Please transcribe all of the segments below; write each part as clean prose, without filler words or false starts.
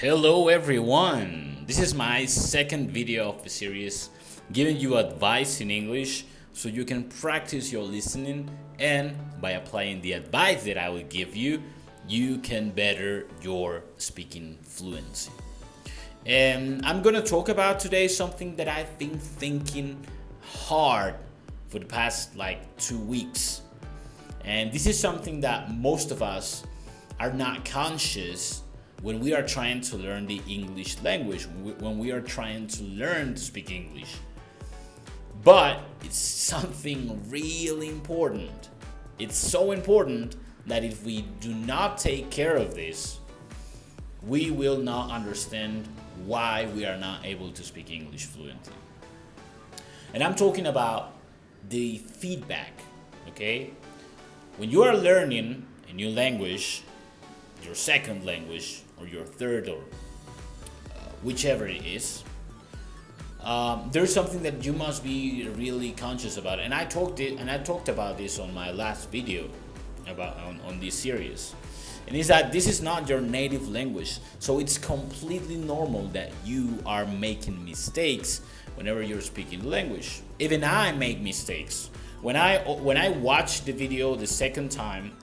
Hello everyone! This is my second video of the series giving you advice in English so you can practice your listening, and by applying the advice that I will give you, you can better your speaking fluency. And I'm gonna talk about today something that I've been thinking hard for the past 2 weeks. And this is something that most of us are not conscious when we are trying to learn the English language, when we are trying to learn to speak English. But it's something really important. It's so important that if we do not take care of this, we will not understand why we are not able to speak English fluently. And I'm talking about the feedback, okay? When you are learning a new language, your second language, or your third, or whichever it is, there's something that you must be really conscious about. And I talked about this on my last video about on this series. And it's that this is not your native language, so it's completely normal that you are making mistakes whenever you're speaking the language. Even I make mistakes. When I watched the video the second time,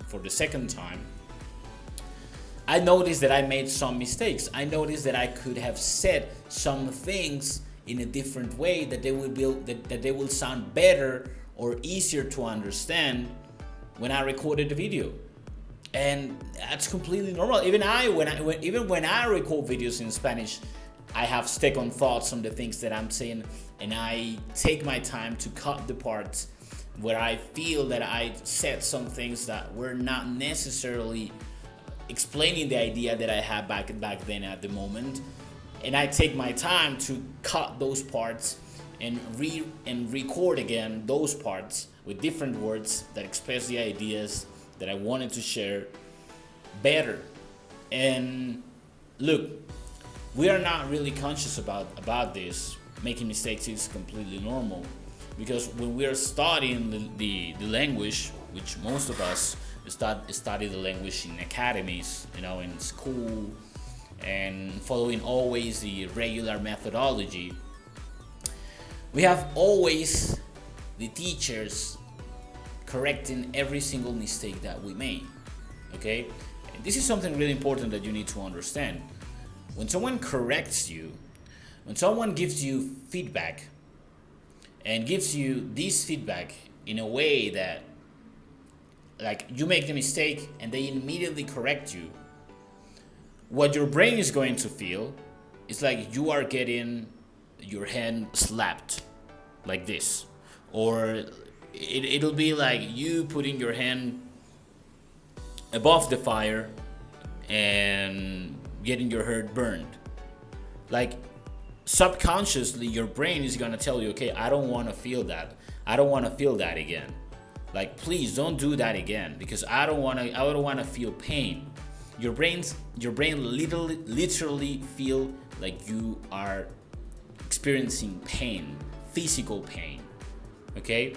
I noticed that I made some mistakes. I noticed that I could have said some things in a different way that they will sound better or easier to understand when I recorded the video. And that's completely normal. Even when I record videos in Spanish, I have second thoughts on the things that I'm saying, and I take my time to cut the parts where I feel that I said some things that were not necessarily explaining the idea that I had back then at the moment. And I take my time to cut those parts and record again those parts with different words that express the ideas that I wanted to share better. And look, we are not really conscious about this. Making mistakes is completely normal, because when we are studying the language, which most of us study the language in academies, in school, and following always the regular methodology, we have always the teachers correcting every single mistake that we make, okay? And this is something really important that you need to understand. When someone corrects you, when someone gives you feedback, and gives you this feedback in a way that, you make the mistake and they immediately correct you, what your brain is going to feel is like you are getting your hand slapped like this, or it'll be like you putting your hand above the fire and getting your head burned. Subconsciously, your brain is gonna tell you, okay, I don't want to feel that. I don't want to feel that again. Please don't do that again, because I don't want to feel pain. Your brain literally feel like you are experiencing pain, physical pain. Okay?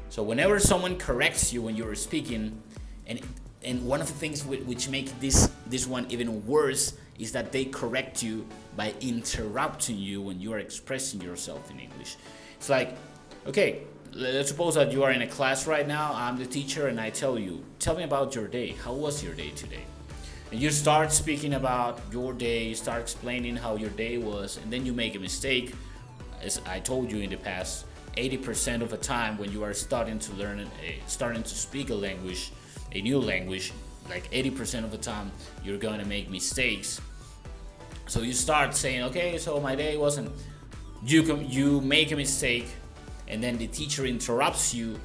So whenever someone corrects you when you're speaking, and one of the things which make this one even worse is that they correct you by interrupting you when you are expressing yourself in English. It's like, okay, let's suppose that you are in a class right now. I'm the teacher, and I tell you, tell me about your day. How was your day today? And you start speaking about your day, you start explaining how your day was, and then you make a mistake. As I told you in the past, 80% of the time when you are starting to speak a language, a new language, 80% of the time you're going to make mistakes. So you start saying, okay, so my day wasn't, you make a mistake, and then the teacher interrupts you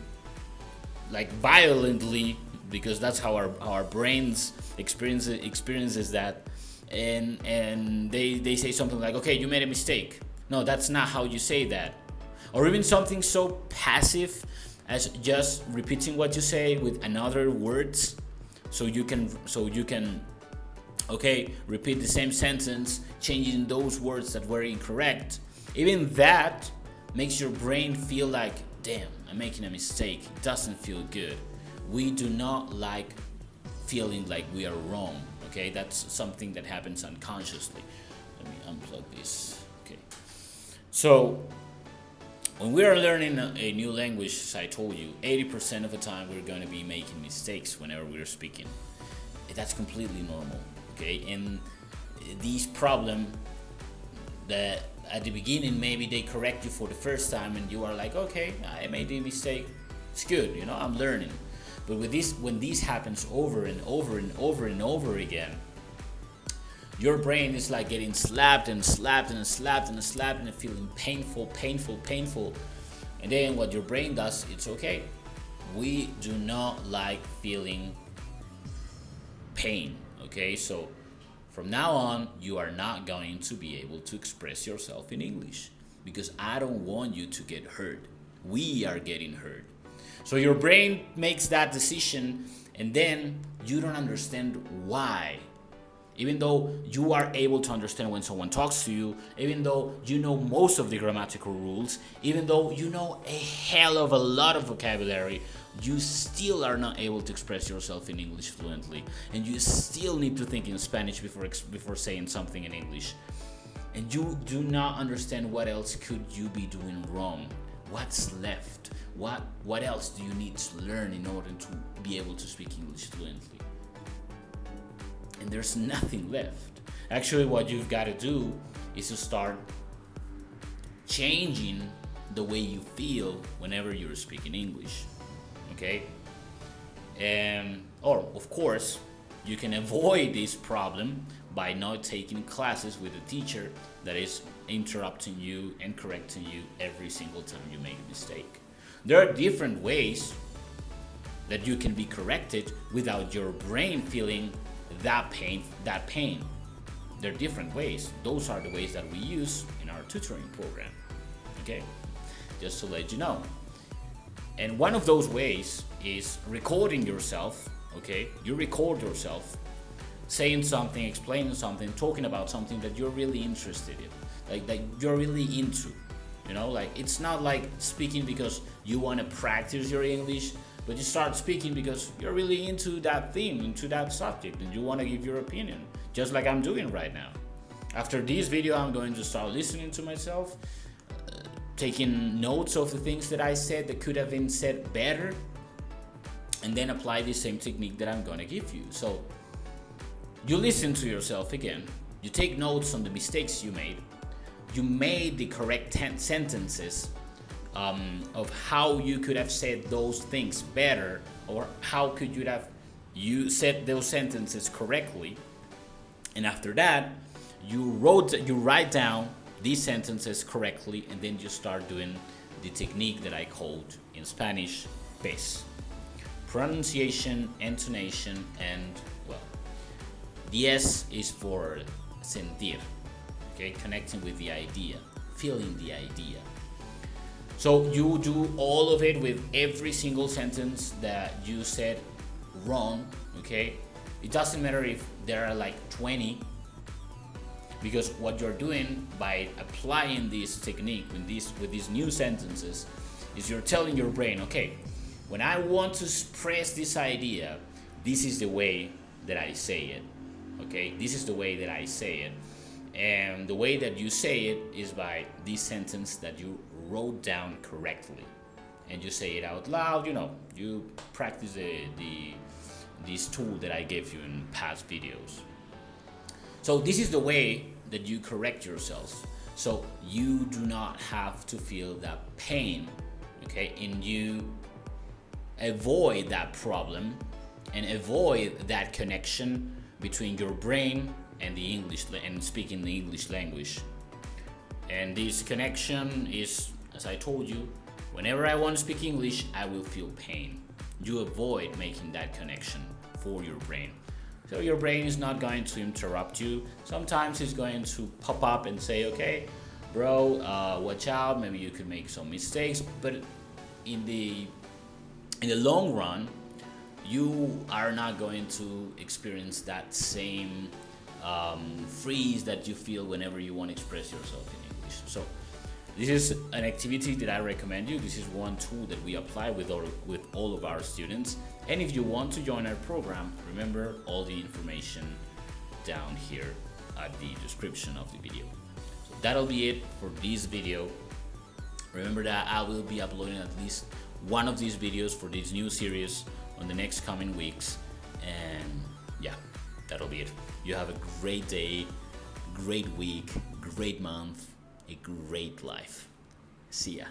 violently, because that's how our brains experiences that, and they say something like, okay, you made a mistake. No, that's not how you say that. Or even something so passive as just repeating what you say with another words, so you can repeat the same sentence, changing those words that were incorrect. Even that makes your brain feel like, damn, I'm making a mistake. It doesn't feel good. We do not like feeling like we are wrong, Okay, that's something that happens unconsciously. Let me unplug this. Okay, so when we are learning a new language, as I told you, 80% of the time we're going to be making mistakes whenever we're speaking. That's completely normal. Okay, and these problems that at the beginning maybe they correct you for the first time and you are like, okay, I made a mistake, it's good, I'm learning. But with this, when this happens over and over and over and over again, your brain is like getting slapped and slapped and slapped and slapped and feeling painful. And then what your brain does, it's okay. We do not like feeling pain. Okay, so from now on, you are not going to be able to express yourself in English because I don't want you to get hurt. We are getting hurt. So your brain makes that decision and then you don't understand why. Even though you are able to understand when someone talks to you, even though you know most of the grammatical rules, even though you know a hell of a lot of vocabulary, you still are not able to express yourself in English fluently. And you still need to think in Spanish before saying something in English. And you do not understand what else could you be doing wrong. What's left? What else do you need to learn in order to be able to speak English fluently? And there's nothing left. Actually, what you've got to do is to start changing the way you feel whenever you're speaking English. Okay? Or, of course, you can avoid this problem by not taking classes with a teacher that is interrupting you and correcting you every single time you make a mistake. There are different ways that you can be corrected without your brain feeling that pain. There are different ways. Those are the ways that we use in our tutoring program. Okay? Just to let you know. And one of those ways is recording yourself. Okay? You record yourself saying something, explaining something, talking about something that you're really interested in, like that you're really into. Like it's not like speaking because you want to practice your English, but you start speaking because you're really into that theme, into that subject, and you want to give your opinion, just like I'm doing right now. After this video, I'm going to start listening to myself, taking notes of the things that I said that could have been said better, and then apply the same technique that I'm going to give you. So you listen to yourself again, you take notes on the mistakes you made the correct sentences of how you could have said those things better, or how could you said those sentences correctly. And after that, you write down these sentences correctly, and then you start doing the technique that I called in Spanish PES: pronunciation, intonation, and the S is for sentir. Okay, connecting with the idea, feeling the idea. So you do all of it with every single sentence that you said wrong. Okay, it doesn't matter if there are like 20, because what you're doing by applying this technique with these new sentences is you're telling your brain, okay, when I want to express this idea, this is the way that I say it. Okay, this is the way that I say it. And the way that you say it is by this sentence that you wrote down correctly. And you say it out loud, you practice this tool that I gave you in past videos. So this is the way that you correct yourself. So you do not have to feel that pain, okay? And you avoid that problem and avoid that connection between your brain and the English and speaking the English language. And this connection is, as I told you, whenever I want to speak English, I will feel pain. You avoid making that connection for your brain. So your brain is not going to interrupt you. Sometimes it's going to pop up and say, okay, bro, watch out, maybe you could make some mistakes. But in the long run, you are not going to experience that same freeze that you feel whenever you want to express yourself in English. So this is an activity that I recommend you. This is one tool that we apply with all of our students. And if you want to join our program, remember all the information down here at the description of the video. So that'll be it for this video. Remember that I will be uploading at least one of these videos for this new series on the next coming weeks. And yeah, that'll be it. You have a great day, great week, great month, a great life. See ya.